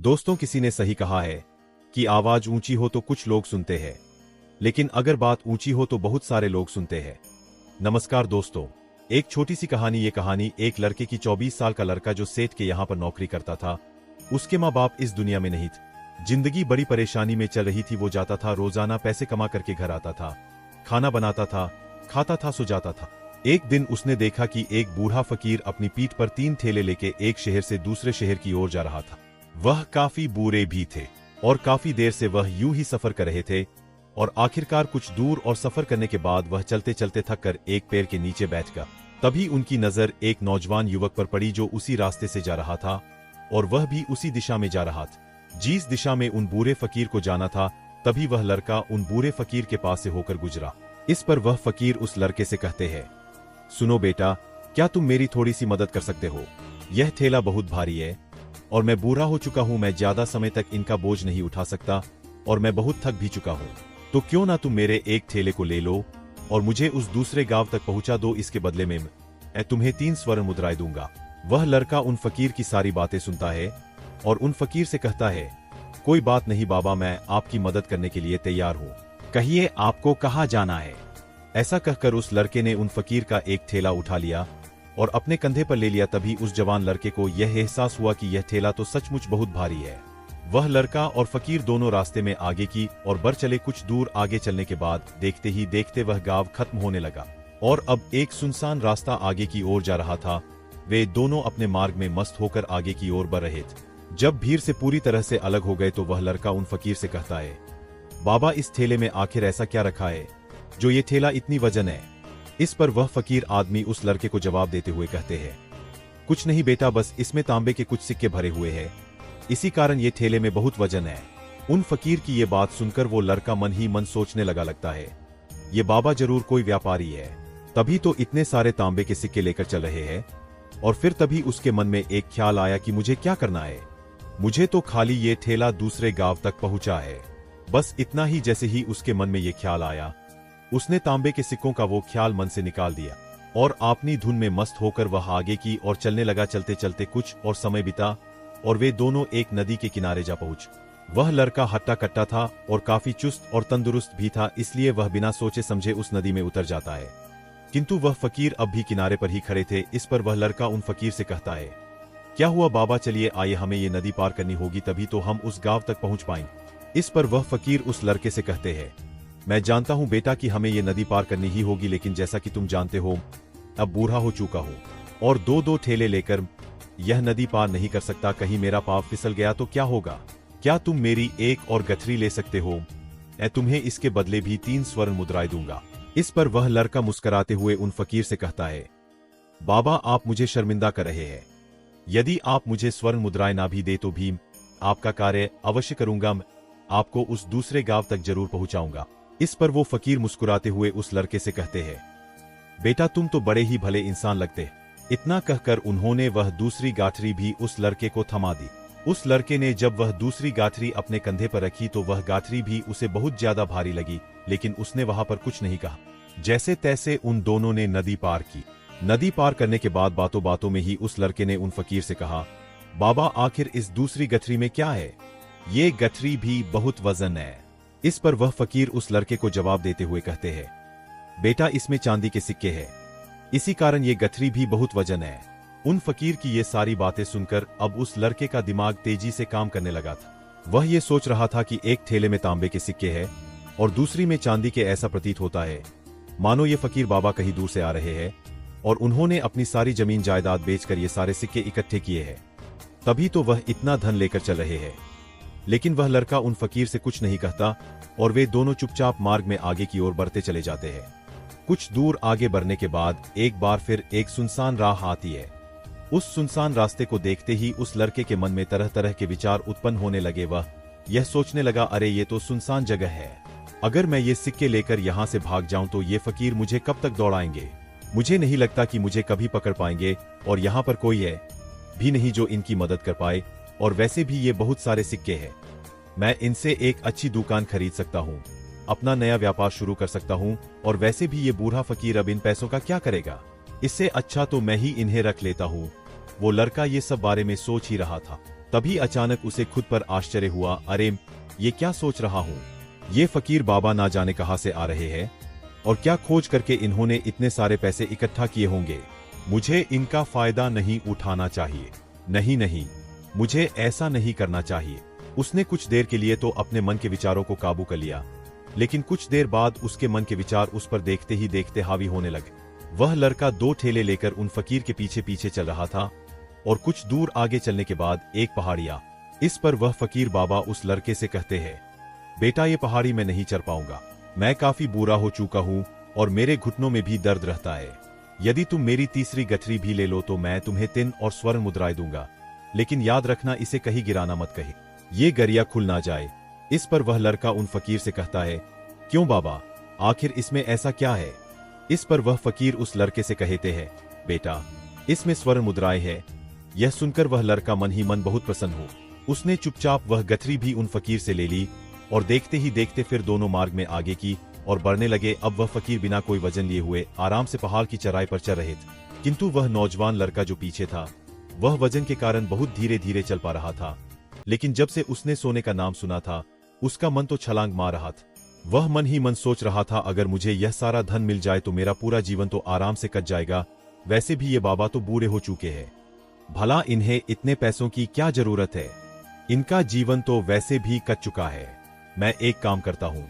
दोस्तों, किसी ने सही कहा है कि आवाज ऊंची हो तो कुछ लोग सुनते हैं, लेकिन अगर बात ऊंची हो तो बहुत सारे लोग सुनते हैं। नमस्कार दोस्तों, एक छोटी सी कहानी। ये कहानी एक लड़के की 24 साल का लड़का जो सेठ के यहाँ पर नौकरी करता था। उसके माँ बाप इस दुनिया में नहीं थे। जिंदगी बड़ी परेशानी में चल रही थी। वो जाता था, रोजाना पैसे कमा करके घर आता था, खाना बनाता था, खाता था, सो जाता था। एक दिन उसने देखा कि एक बूढ़ा फकीर अपनी पीठ पर 3 ठेले लेके एक शहर से दूसरे शहर की ओर जा रहा था। वह काफी बूढ़े भी थे और काफी देर से वह यूं ही सफर कर रहे थे और आखिरकार कुछ दूर और सफर करने के बाद वह चलते चलते थक कर एक पेड़ के नीचे बैठ गया। तभी उनकी नजर एक नौजवान युवक पर पड़ी जो उसी रास्ते से जा रहा था और वह भी उसी दिशा में जा रहा था जिस दिशा में उन बूढ़े फकीर को जाना था। तभी वह लड़का उन बूढ़े फकीर के पास से होकर गुजरा। इस पर वह फकीर उस लड़के से कहते हैं, सुनो बेटा, क्या तुम मेरी थोड़ी सी मदद कर सकते हो? यह ठेला बहुत भारी है और मैं बूढ़ा हो चुका हूं। मैं ज्यादा समय तक इनका बोझ नहीं उठा सकता और मैं बहुत थक भी चुका हूं। तो क्यों ना तुम मेरे एक ठेले को ले लो और मुझे उस दूसरे गांव तक पहुंचा दो। इसके बदले में मैं तुम्हें 3 स्वर्ण मुद्राएं दूंगा। वह लड़का उन फकीर की सारी बातें सुनता है और उन फकीर से कहता है, कोई बात नहीं बाबा, मैं आपकी मदद करने के लिए तैयार हूँ। कहिए आपको कहाँ जाना है? ऐसा कहकर उस लड़के ने उन फकीर का एक ठेला उठा लिया और अपने कंधे पर ले लिया। तभी उस जवान लड़के को यह एहसास हुआ कि यह ठेला तो सचमुच बहुत भारी है। वह लड़का और फकीर दोनों रास्ते में आगे की और बढ़ चले। कुछ दूर आगे चलने के बाद देखते ही देखते वह गांव खत्म होने लगा और अब एक सुनसान रास्ता आगे की ओर जा रहा था। वे दोनों अपने मार्ग में मस्त होकर आगे की ओर बढ़ रहे थे। जब भीड़ से पूरी तरह से अलग हो गए तो वह लड़का उन फकीर से कहता है, बाबा, इस ठेले में आखिर ऐसा क्या रखा है जो ये ठेला इतनी वजन है? इस पर वह फकीर आदमी उस लड़के को जवाब देते हुए कहते हैं, कुछ नहीं बेटा, बस इसमें तांबे के कुछ सिक्के भरे हुए हैं, इसी कारण ये ठेले में बहुत वजन है। उन फकीर की ये बात सुनकर वो लड़का मन ही मन सोचने लगता है, ये बाबा जरूर कोई व्यापारी है, तभी तो इतने सारे तांबे के सिक्के लेकर चल रहे हैं। और फिर तभी उसके मन में एक ख्याल आया कि मुझे क्या करना है, मुझे तो खाली ये ठेला दूसरे गांव तक पहुंचा है। बस इतना ही। जैसे ही उसके मन में ये ख्याल आया, उसने तांबे के सिक्कों का वो ख्याल मन से निकाल दिया और अपनी धुन में मस्त होकर वह आगे की और चलने लगा। चलते चलते कुछ और समय बीता और वे दोनों एक नदी के किनारे जा पहुंचे। वह लड़का हट्टा कट्टा था और काफी चुस्त और तंदुरुस्त भी था, इसलिए वह बिना सोचे समझे उस नदी में उतर जाता है। किंतु वह फकीर अब भी किनारे पर ही खड़े थे। इस पर वह लड़का उन फकीर से कहता है, क्या हुआ बाबा, चलिए आइए, हमें ये नदी पार करनी होगी, तभी तो हम उस गांव तक पहुंच पाएंगे। इस पर वह फकीर उस लड़के से कहते हैं, मैं जानता हूं बेटा कि हमें ये नदी पार करनी ही होगी, लेकिन जैसा कि तुम जानते हो अब बूढ़ा हो चुका हूं और 2-2 ठेले लेकर यह नदी पार नहीं कर सकता। कहीं मेरा पांव फिसल गया तो क्या होगा? क्या तुम मेरी एक और गठरी ले सकते हो? मैं तुम्हें इसके बदले भी 3 स्वर्ण मुद्राएं दूंगा। इस पर वह लड़का मुस्कुराते हुए उन फकीर से कहता है, बाबा, आप मुझे शर्मिंदा कर रहे हैं। यदि आप मुझे स्वर्ण मुद्राएं ना भी दे तो भी आपका कार्य अवश्य करूंगा, मैं आपको उस दूसरे गांव तक जरूर पहुंचाऊंगा। इस पर वो फकीर मुस्कुराते हुए उस लड़के से कहते हैं, बेटा, तुम तो बड़े ही भले इंसान लगते। इतना कहकर उन्होंने वह दूसरी गाठरी भी उस लड़के को थमा दी। उस लड़के ने जब वह दूसरी गाठरी अपने कंधे पर रखी तो वह गाठरी भी उसे बहुत ज्यादा भारी लगी, लेकिन उसने वहां पर कुछ नहीं कहा। जैसे तैसे उन दोनों ने नदी पार की। नदी पार करने के बाद बातों बातों में ही उस लड़के ने उन फकीर से कहा, बाबा, आखिर इस दूसरी गठरी में क्या है? ये गठरी भी बहुत वजन है। इस पर वह फकीर उस लड़के को जवाब देते हुए कहते हैं, बेटा, इसमें चांदी के सिक्के हैं, इसी कारण ये गठरी भी बहुत वजन है। उन फकीर की ये सारी बातें सुनकर अब उस लड़के का दिमाग तेजी से काम करने लगा था। वह ये सोच रहा था कि एक ठेले में तांबे के सिक्के हैं और दूसरी में चांदी के। ऐसा प्रतीत होता है मानो ये फकीर बाबा कहीं दूर से आ रहे हैं और उन्होंने अपनी सारी जमीन जायदाद बेचकर ये सारे सिक्के इकट्ठे किए हैं, तभी तो वह इतना धन लेकर चल रहे हैं। लेकिन वह लड़का उन फकीर से कुछ नहीं कहता और वे दोनों चुपचाप मार्ग में आगे की ओर बढ़ते चले जाते हैं। कुछ दूर आगे बढ़ने के बाद एक बार फिर एक सुनसान राह आती है। उस सुनसान रास्ते को देखते ही उस लड़के के मन में तरह तरह के विचार उत्पन्न होने लगे। वह यह सोचने लगा, अरे ये तो सुनसान जगह है, अगर मैं ये सिक्के लेकर यहाँ से भाग जाऊं तो ये फकीर मुझे कब तक दौड़ाएंगे? मुझे नहीं लगता कि मुझे कभी पकड़ पाएंगे और यहाँ पर कोई है भी नहीं जो इनकी मदद कर पाए। और वैसे भी ये बहुत सारे सिक्के हैं, मैं इनसे एक अच्छी दुकान खरीद सकता हूँ, अपना नया व्यापार शुरू कर सकता हूँ। और वैसे भी ये बूढ़ा फकीर अब इन पैसों का क्या करेगा? इससे अच्छा तो मैं ही इन्हें रख लेता हूँ। वो लड़का ये सब बारे में सोच ही रहा था। तभी अचानक उसे खुद पर आश्चर्य हुआ, अरे ये क्या सोच रहा हूँ, ये फकीर बाबा ना जाने कहाँ से आ रहे हैं और क्या खोज करके इन्होंने इतने सारे पैसे इकट्ठा किए होंगे। मुझे इनका फायदा नहीं उठाना चाहिए, नहीं नहीं, मुझे ऐसा नहीं करना चाहिए। उसने कुछ देर के लिए तो अपने मन के विचारों को काबू कर लिया, लेकिन कुछ देर बाद उसके मन के विचार उस पर देखते ही देखते हावी होने लगे। वह लड़का 2 ठेले लेकर उन फकीर के पीछे पीछे चल रहा था और कुछ दूर आगे चलने के बाद एक पहाड़ी आ। इस पर वह फकीर बाबा उस लड़के से कहते हैं, बेटा ये पहाड़ी में नहीं चढ़ पाऊंगा, मैं काफी बुरा हो चुका हूँ और मेरे घुटनों में भी दर्द रहता है। यदि तुम मेरी तीसरी गठरी भी ले लो तो मैं तुम्हें 3 और स्वर्ण मुद्राएं दूंगा, लेकिन याद रखना इसे कहीं गिराना मत, कहीं ये गरिया खुल ना जाए। इस पर वह लड़का उन फकीर से कहता है, क्यों बाबा, आखिर इसमें ऐसा क्या है। इस पर वह फकीर उस लड़के से कहते हैं, बेटा इसमें स्वर्ण मुद्राएं है। यह सुनकर वह लड़का मन ही मन बहुत प्रसन्न हो। उसने चुपचाप वह गठरी भी उन फकीर से ले ली और देखते ही देखते फिर दोनों मार्ग में आगे की और बढ़ने लगे। अब वह फकीर बिना कोई वजन लिए हुए आराम से पहाड़ की चढ़ाई पर चढ़ रहे थे, किंतु वह नौजवान लड़का जो पीछे था वह वजन के कारण बहुत धीरे धीरे चल पा रहा था। लेकिन जब से उसने सोने का नाम सुना था उसका मन तो छलांग मार रहा था। वह मन ही मन सोच रहा था, अगर मुझे यह सारा धन मिल जाए तो मेरा पूरा जीवन तो आराम से कट जाएगा। वैसे भी ये बाबा तो बूढ़े हो चुके हैं, भला इन्हें इतने पैसों की क्या जरूरत है, इनका जीवन तो वैसे भी कट चुका है। मैं एक काम करता हूँ,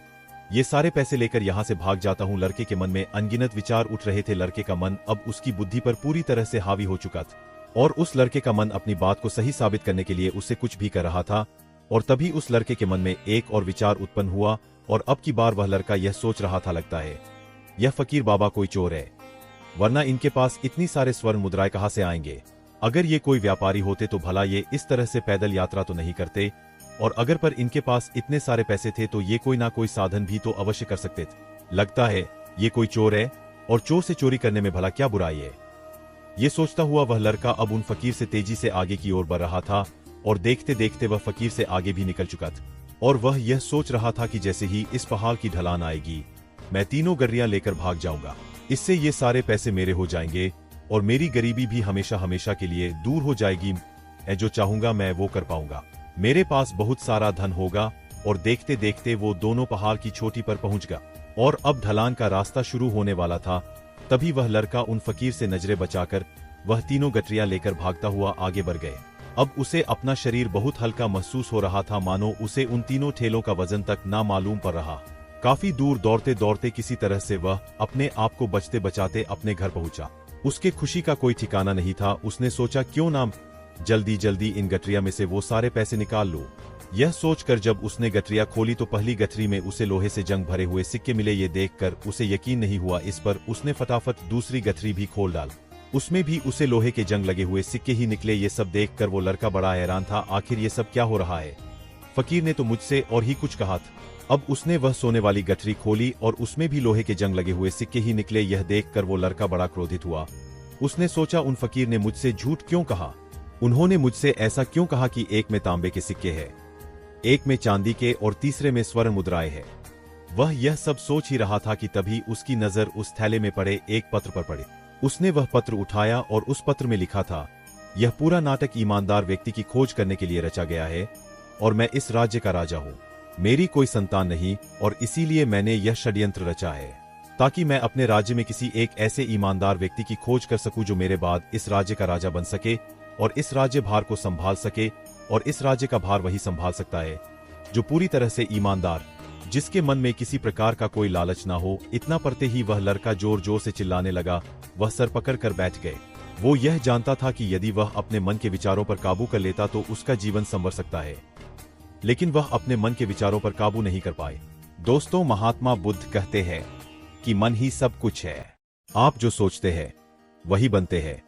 ये सारे पैसे लेकर यहाँ से भाग जाता हूँ। लड़के के मन में अनगिनत विचार उठ रहे थे। लड़के का मन अब उसकी बुद्धि पर पूरी तरह से हावी हो चुका था और उस लड़के का मन अपनी बात को सही साबित करने के लिए उससे कुछ भी कर रहा था। और तभी उस लड़के के मन में एक और विचार उत्पन्न हुआ और अब की बार वह लड़का यह सोच रहा था, लगता है यह फकीर बाबा कोई चोर है, वरना इनके पास इतनी सारे स्वर्ण मुद्राएं कहाँ से आएंगे। अगर ये कोई व्यापारी होते तो भला ये इस तरह से पैदल यात्रा तो नहीं करते, और अगर पर इनके पास इतने सारे पैसे थे तो ये कोई ना कोई साधन भी तो अवश्य कर सकते थे। लगता है ये कोई चोर है और चोर से चोरी करने में भला क्या बुराई है। ये सोचता हुआ वह लड़का अब उन फकीर से तेजी से आगे की ओर बढ़ रहा था और देखते देखते वह फकीर से आगे भी निकल चुका था। और वह यह सोच रहा था कि जैसे ही इस पहाड़ की ढलान आएगी मैं तीनों गरियां लेकर भाग जाऊंगा, इससे ये सारे पैसे मेरे हो जाएंगे और मेरी गरीबी भी हमेशा हमेशा के लिए दूर हो जाएगी। मैं जो चाहूंगा मैं वो कर पाऊंगा, मेरे पास बहुत सारा धन होगा। और देखते देखते वो दोनों पहाड़ की चोटी पर पहुंच गया और अब ढलान का रास्ता शुरू होने वाला था। तभी वह लड़का उन फकीर से नजरें बचाकर वह तीनों गठरियां लेकर भागता हुआ आगे बढ़ गए। अब उसे अपना शरीर बहुत हल्का महसूस हो रहा था, मानो उसे उन तीनों ठेलों का वजन तक ना मालूम पड़ रहा। काफी दूर दौड़ते दौड़ते किसी तरह से वह अपने आप को बचते बचाते अपने घर पहुंचा। उसके खुशी का कोई ठिकाना नहीं था। उसने सोचा, क्यों ना जल्दी जल्दी इन गठरिया में से वो सारे पैसे निकाल लूं। यह सोचकर जब उसने गठरिया खोली तो पहली गठरी में उसे लोहे से जंग भरे हुए सिक्के मिले। ये देखकर उसे यकीन नहीं हुआ। इस पर उसने फटाफट दूसरी गठरी भी खोल डाल, उसमें भी उसे लोहे के जंग लगे हुए सिक्के ही निकले। ये सब देखकर वो लड़का बड़ा हैरान था, आखिर ये सब क्या हो रहा है। फकीर ने तो मुझसे और ही कुछ कहा था। अब उसने वह सोने वाली गठरी खोली और उसमें भी लोहे के जंग लगे हुए सिक्के ही निकले। यह देखकर वो लड़का बड़ा क्रोधित हुआ। उसने सोचा, उन फकीर ने मुझसे झूठ क्यों कहा, उन्होंने मुझसे ऐसा क्यों कहा कि एक में तांबे के सिक्के हैं, एक में चांदी के और तीसरे में स्वर्ण मुद्राएं हैं। वह यह सब सोच ही रहा था कि तभी उसकी नजर उस थैले में पड़े एक पत्र पर पड़ी। उसने वह पत्र उठाया और उस पत्र में लिखा था, यह पूरा नाटक ईमानदार व्यक्ति की खोज करने के लिए रचा गया है और मैं इस राज्य का राजा हूँ। मेरी कोई संतान नहीं और इसीलिए मैंने यह षड्यंत्र रचा है ताकि मैं अपने राज्य में किसी एक ऐसे ईमानदार व्यक्ति की खोज कर सकूं जो मेरे बाद इस राज्य का राजा बन सके और इस राज्य भार को संभाल सके। और इस राज्य का भार वही संभाल सकता है जो पूरी तरह से ईमानदार, जिसके मन में किसी प्रकार का कोई लालच ना हो। इतना पढ़ते ही वह लड़का जोर जोर से चिल्लाने लगा। वह सर पकड़ कर बैठ गए। वो यह जानता था कि यदि वह अपने मन के विचारों पर काबू कर लेता तो उसका जीवन संवर सकता है, लेकिन वह अपने मन के विचारों पर काबू नहीं कर पाए। दोस्तों, महात्मा बुद्ध कहते हैं कि मन ही सब कुछ है। आप जो सोचते हैं वही बनते हैं।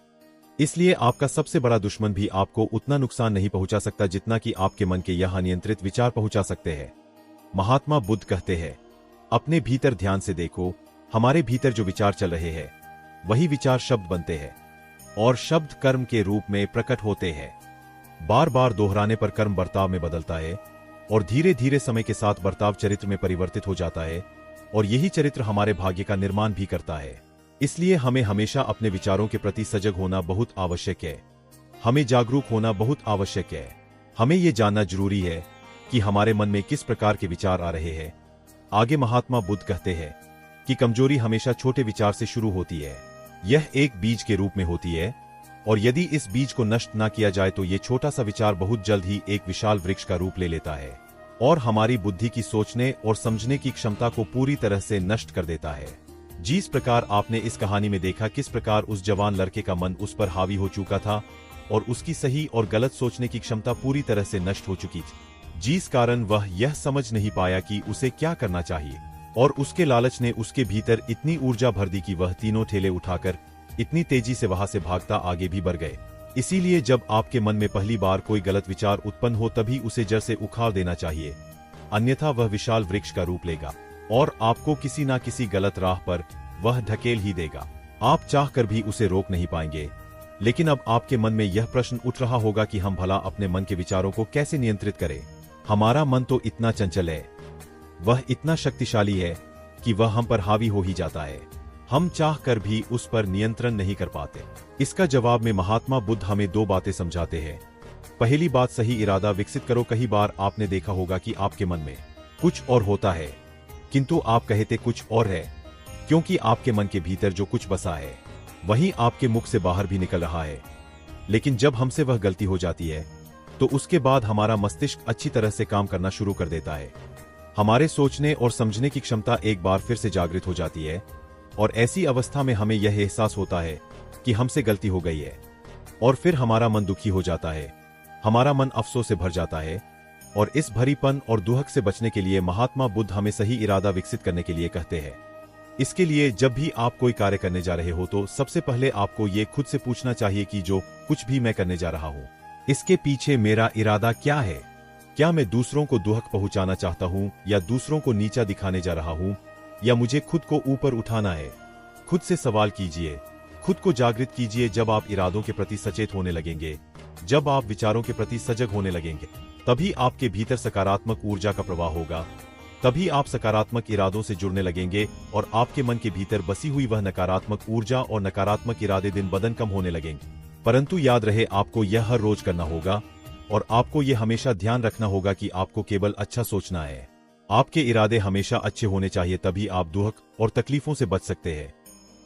इसलिए आपका सबसे बड़ा दुश्मन भी आपको उतना नुकसान नहीं पहुंचा सकता जितना कि आपके मन के यह अनियंत्रित विचार पहुंचा सकते हैं। महात्मा बुद्ध कहते हैं, अपने भीतर ध्यान से देखो। हमारे भीतर जो विचार चल रहे हैं वही विचार शब्द बनते हैं और शब्द कर्म के रूप में प्रकट होते हैं। बार बार दोहराने पर कर्म बर्ताव में बदलता है और धीरे धीरे समय के साथ बर्ताव चरित्र में परिवर्तित हो जाता है और यही चरित्र हमारे भाग्य का निर्माण भी करता है। इसलिए हमें हमेशा अपने विचारों के प्रति सजग होना बहुत आवश्यक है। हमें जागरूक होना बहुत आवश्यक है। हमें ये जानना जरूरी है कि हमारे मन में किस प्रकार के विचार आ रहे हैं। आगे महात्मा बुद्ध कहते हैं कि कमजोरी हमेशा छोटे विचार से शुरू होती है। यह एक बीज के रूप में होती है और यदि इस बीज को नष्ट ना किया जाए तो ये छोटा सा विचार बहुत जल्द ही एक विशाल वृक्ष का रूप ले लेता है और हमारी बुद्धि की सोचने और समझने की क्षमता को पूरी तरह से नष्ट कर देता है। जिस प्रकार आपने इस कहानी में देखा किस प्रकार उस जवान लड़के का मन उस पर हावी हो चुका था और उसकी सही और गलत सोचने की क्षमता पूरी तरह से नष्ट हो चुकी थी, जिस कारण वह यह समझ नहीं पाया कि उसे क्या करना चाहिए और उसके लालच ने उसके भीतर इतनी ऊर्जा भर दी कि वह तीनों ठेले उठाकर इतनी तेजी से वहां से भागता आगे भी बढ़ गए। इसीलिए जब आपके मन में पहली बार कोई गलत विचार उत्पन्न हो तभी उसे जड़ से उखाड़ देना चाहिए, अन्यथा वह विशाल वृक्ष का रूप लेगा और आपको किसी ना किसी गलत राह पर वह ढकेल ही देगा। आप चाहकर भी उसे रोक नहीं पाएंगे। लेकिन अब आपके मन में यह प्रश्न उठ रहा होगा कि हम भला अपने मन के विचारों को कैसे नियंत्रित करें। हमारा मन तो इतना चंचल है, वह इतना शक्तिशाली है कि वह हम पर हावी हो ही जाता है। हम चाहकर भी उस पर नियंत्रण नहीं कर पाते। इसका जवाब में महात्मा बुद्ध हमें दो बातें समझाते हैं। पहली बात, सही इरादा विकसित करो। कई बार आपने देखा होगा कि आपके मन में कुछ और होता है किंतु आप कहते कुछ और है, क्योंकि आपके मन के भीतर जो कुछ बसा है वही आपके मुख से बाहर भी निकल रहा है। लेकिन जब हमसे वह गलती हो जाती है तो उसके बाद हमारा मस्तिष्क अच्छी तरह से काम करना शुरू कर देता है। हमारे सोचने और समझने की क्षमता एक बार फिर से जागृत हो जाती है और ऐसी अवस्था में हमें यह एहसास होता है कि हमसे गलती हो गई है और फिर हमारा मन दुखी हो जाता है, हमारा मन अफसोस से भर जाता है। और इस भरीपन और दुहक से बचने के लिए महात्मा बुद्ध हमें सही इरादा विकसित करने के लिए कहते हैं। इसके लिए जब भी आप कोई कार्य करने जा रहे हो तो सबसे पहले आपको ये खुद से पूछना चाहिए कि जो कुछ भी मैं करने जा रहा हूँ इसके पीछे मेरा इरादा क्या है। क्या मैं दूसरों को दुहक पहुंचाना चाहता हूँ या दूसरों को नीचा दिखाने जा रहा हूँ या मुझे खुद को ऊपर उठाना है। खुद से सवाल कीजिए, खुद को जागृत कीजिए। जब आप इरादों के प्रति सचेत होने लगेंगे, जब आप विचारों के प्रति सजग होने लगेंगे, तभी आपके भीतर सकारात्मक ऊर्जा का प्रवाह होगा। तभी आप सकारात्मक इरादों से जुड़ने लगेंगे और आपके मन के भीतर बसी हुई वह नकारात्मक ऊर्जा और नकारात्मक इरादे दिन ब दिन कम होने लगेंगे। परंतु याद रहे, आपको यह हर रोज करना होगा और आपको यह हमेशा ध्यान रखना होगा कि आपको केवल अच्छा सोचना है। आपके इरादे हमेशा अच्छे होने चाहिए, तभी आप दुहक और तकलीफों से बच सकते हैं।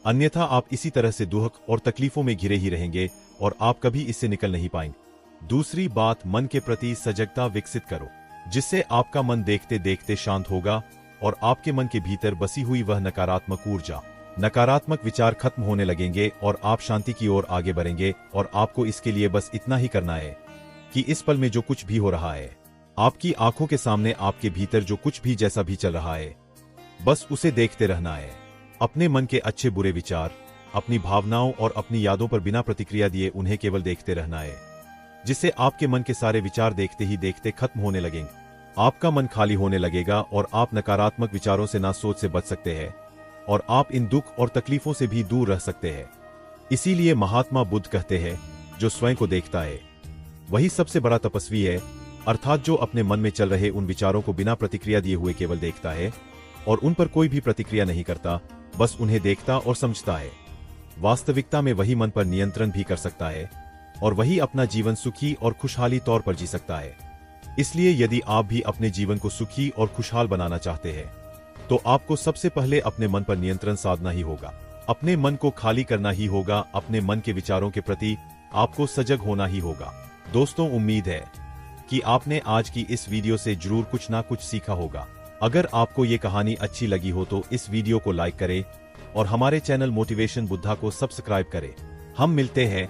अन्यथा आप इसी तरह से दुहक और तकलीफों में घिरे ही रहेंगे और आप कभी इससे निकल नहीं पाएंगे। दूसरी बात, मन के प्रति सजगता विकसित करो, जिससे आपका मन देखते देखते शांत होगा और आपके मन के भीतर बसी हुई वह नकारात्मक ऊर्जा, नकारात्मक विचार खत्म होने लगेंगे और आप शांति की ओर आगे बढ़ेंगे। और आपको इसके लिए बस इतना ही करना है कि इस पल में जो कुछ भी हो रहा है, आपकी आंखों के सामने आपके भीतर जो कुछ भी जैसा भी चल रहा है, बस उसे देखते रहना है। अपने मन के अच्छे बुरे विचार, अपनी भावनाओं और अपनी यादों पर बिना प्रतिक्रिया दिए उन्हें केवल देखते रहना है, जिससे आपके मन के सारे विचार देखते ही देखते खत्म होने लगेंगे। आपका मन खाली होने लगेगा और आप नकारात्मक विचारों से ना सोच से बच सकते हैं और आप इन दुख और तकलीफों से भी दूर रह सकते हैं। इसीलिए महात्मा बुद्ध कहते हैं, जो स्वयं को देखता है वही सबसे बड़ा तपस्वी है। अर्थात जो अपने मन में चल रहे उन विचारों को बिना प्रतिक्रिया दिए हुए केवल देखता है और उन पर कोई भी प्रतिक्रिया नहीं करता, बस उन्हें देखता और समझता है। वास्तविकता में वही मन पर नियंत्रण भी कर सकता है और वही अपना जीवन सुखी और खुशहाली तौर पर जी सकता है। इसलिए यदि आप भी अपने जीवन को सुखी और खुशहाल बनाना चाहते हैं तो आपको सबसे पहले अपने मन पर नियंत्रण साधना ही होगा, अपने मन को खाली करना ही होगा, अपने मन के विचारों के प्रति आपको सजग होना ही होगा। दोस्तों, उम्मीद है कि आपने आज की इस वीडियो से जरूर कुछ ना कुछ सीखा होगा। अगर आपको ये कहानी अच्छी लगी हो तो इस वीडियो को लाइक करें और हमारे चैनल मोटिवेशन बुद्धा को सब्सक्राइब करें। हम मिलते हैं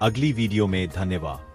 अगली वीडियो में। धन्यवाद।